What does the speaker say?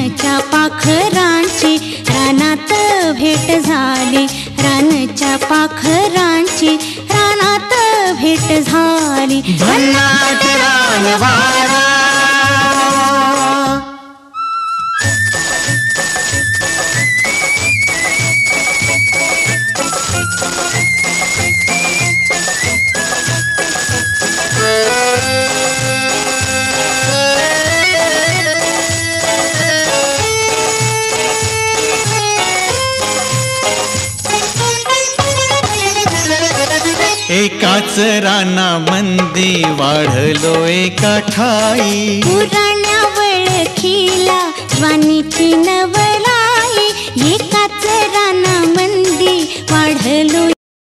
रानच्या पाखरांची रानात भेट झाली, रानच्या पाखरांची रानात भेट झाली. भन्नाट रानवारा एकाच रानामंदी वाढलो एका ठाई, पुराण्या वळखीला ज्वानीची नवलाई. एकाच रानामंदी वाढलो